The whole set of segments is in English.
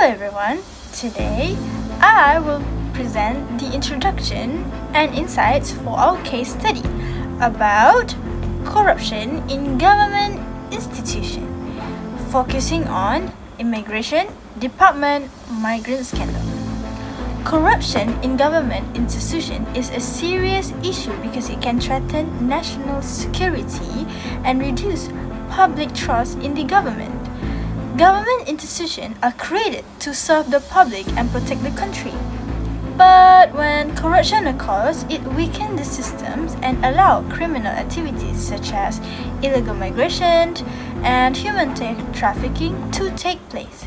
everyone, today I will present the introduction and insights for our case study about corruption in government institution, focusing on Immigration Department migrant scandal. Corruption in government institution is a serious issue because it can threaten national security and reduce public trust in the government. Government institutions are created to serve the public and protect the country. But when corruption occurs, it weakens the systems and allows criminal activities such as illegal migration and human trafficking to take place.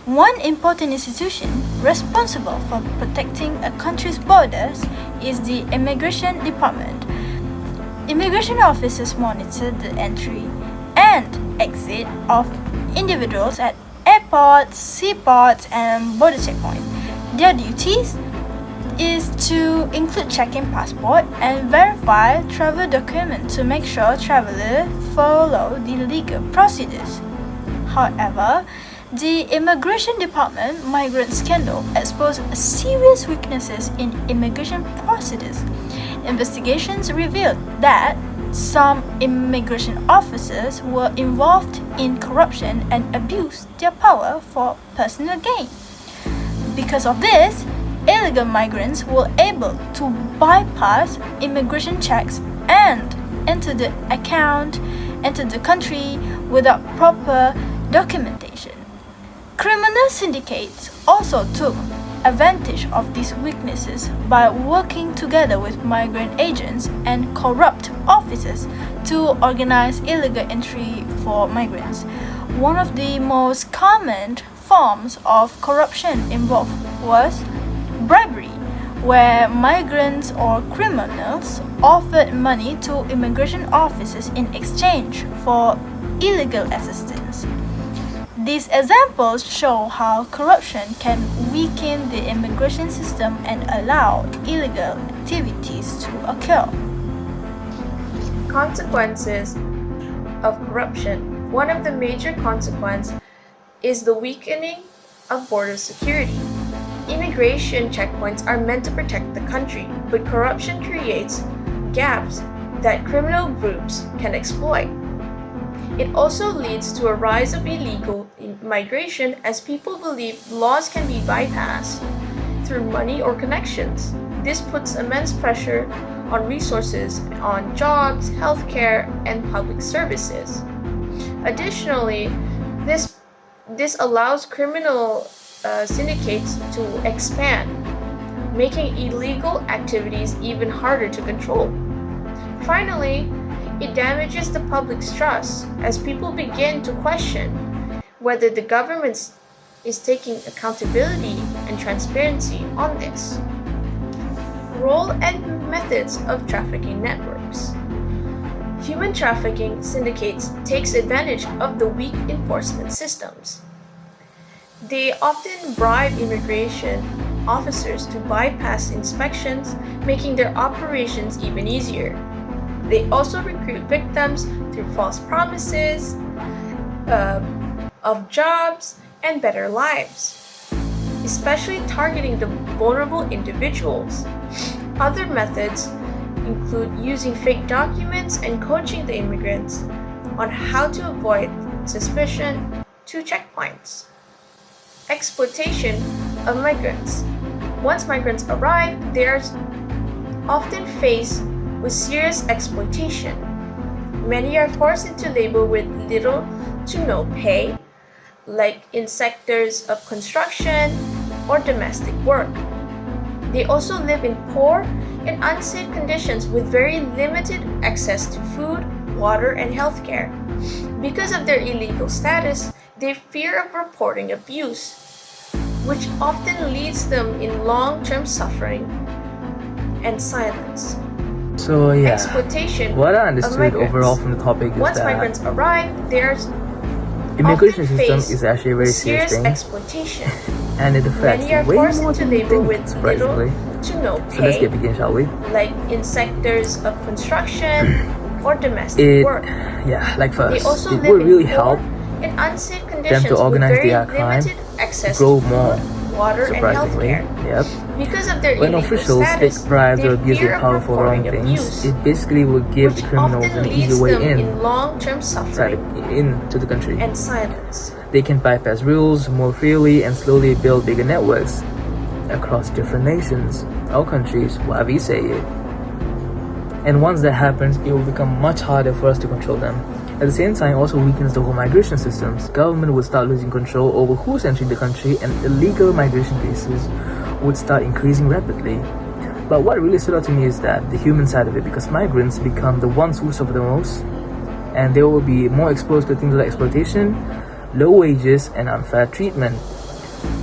One important institution responsible for protecting a country's borders is the Immigration Department. Immigration officers monitor the entry and exit of individuals at airports, seaports, and border checkpoints. Their duties is to include checking passport and verify travel documents to make sure travelers follow the legal procedures. However, the Immigration Department migrant scandal exposed serious weaknesses in immigration procedures. Investigations revealed that some immigration officers were involved in corruption and abused their power for personal gain. Because of this, illegal migrants were able to bypass immigration checks and enter the country without proper documentation. Criminal syndicates also took advantage of these weaknesses by working together with migrant agents and corrupt officers to organize illegal entry for migrants. One of the most common forms of corruption involved was bribery, where migrants or criminals offered money to immigration officers in exchange for illegal assistance. These examples show how corruption can weaken the immigration system and allow illegal activities to occur. Consequences of corruption. One of the major consequences is the weakening of border security. Immigration checkpoints are meant to protect the country, but corruption creates gaps that criminal groups can exploit. It also leads to a rise of illegal migration as people believe laws can be bypassed through money or connections. This puts immense pressure on resources, on jobs, healthcare, and public services. Additionally, this allows criminal syndicates to expand, making illegal activities even harder to control. Finally, it damages the public's trust as people begin to question whether the government is taking accountability and transparency on this. Role and methods of trafficking networks. Human trafficking syndicates takes advantage of the weak enforcement systems. They often bribe immigration officers to bypass inspections, making their operations even easier. They also recruit victims through false promises of jobs and better lives, especially targeting the vulnerable individuals. Other methods include using fake documents and coaching the immigrants on how to avoid suspicion to checkpoints. Exploitation of migrants. Once migrants arrive, they are often faced with serious exploitation. Many are forced into labor with little to no pay, like in sectors of construction or domestic work. They also live in poor and unsafe conditions with very limited access to food, water, and healthcare. Because of their illegal status, they fear of reporting abuse, which often leads them in long-term suffering and silence. So yeah, Exploitation what I of understood migrants. overall from the topic is Once that migrants arrive, they are immigration often system faced is actually a very with serious thing, exploitation. and it affects Many are way forced more into than you labor think, with surprisingly. little to no So let's pay, get begin, shall we? like in sectors of construction or domestic It work. yeah, like They first, also it live would in really poor help in unsafe conditions to with organize very their crime, limited access grow to more, food, water, and surprisingly. healthcare. Yep. Because of their When illegal officials status, take bribes they or abuse fear their of power for wrong reporting things, abuse, it basically will give the which criminals often an easy leads way them in long-term suffering into the country. and silence. They can bypass rules more freely and slowly build bigger networks across different nations or countries, whatever you say it. And once that happens, it will become much harder for us to control them. At the same time, it also weakens the whole migration systems. Government would start losing control over who's entering the country, and illegal migration cases would start increasing rapidly. But what really stood out to me is that the human side of it, because migrants become the ones who suffer the most, and they will be more exposed to things like exploitation, low wages, and unfair treatment.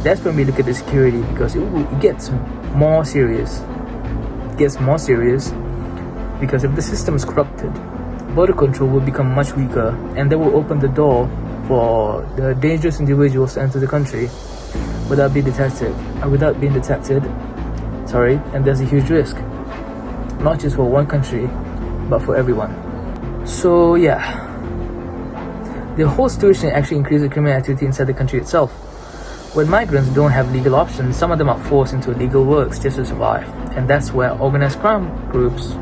That's when we look at the security, because it gets more serious. It gets more serious because if the system is corrupted, border control will become much weaker, and that will open the door for the dangerous individuals to enter the country without being detected. And there's a huge risk, not just for one country, but for everyone. So yeah, the whole situation actually increases criminal activity inside the country itself. When migrants don't have legal options, some of them are forced into illegal works just to survive, and that's where organized crime groups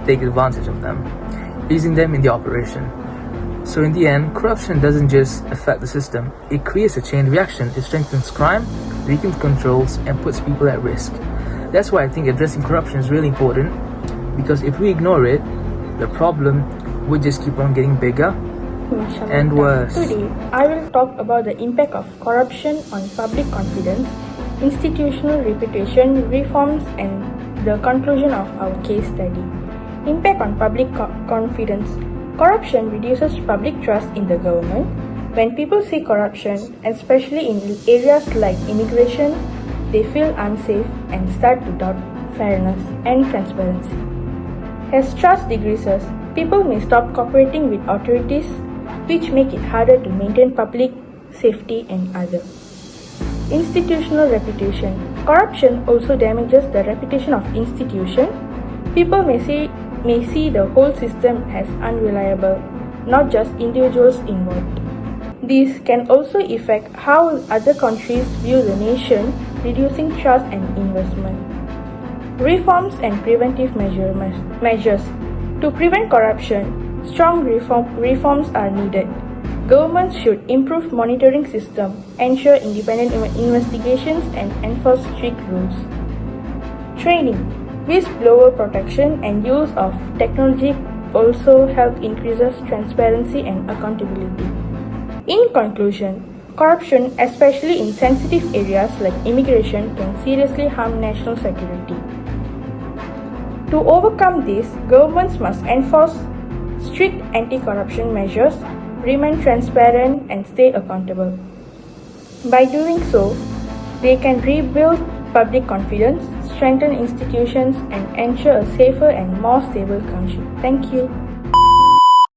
take advantage of them, using them in the operation. So in the end, corruption doesn't just affect the system, it creates a chain reaction. It strengthens crime, weakens controls, and puts people at risk. That's why I think addressing corruption is really important, because if we ignore it, the problem would just keep on getting bigger and worse. Today, I will talk about the impact of corruption on public confidence, institutional reputation, reforms, and the conclusion of our case study. Impact on public confidence. Corruption reduces public trust in the government. When people see corruption, especially in areas like immigration, they feel unsafe and start to doubt fairness and transparency. As trust decreases, people may stop cooperating with authorities, which make it harder to maintain public safety and others. Institutional reputation. Corruption also damages the reputation of institution. People may see the whole system as unreliable, not just individuals involved. This can also affect how other countries view the nation, reducing trust and investment. Reforms and preventive measures. To prevent corruption, strong reforms are needed. Governments should improve monitoring system, ensure independent investigations, and enforce strict rules. Training, whistleblower protection, and use of technology also help increases transparency and accountability. In conclusion, corruption, especially in sensitive areas like immigration, can seriously harm national security. To overcome this, governments must enforce strict anti-corruption measures, remain transparent, and stay accountable. By doing so, they can rebuild public confidence, strengthen institutions, and ensure a safer and more stable country. Thank you.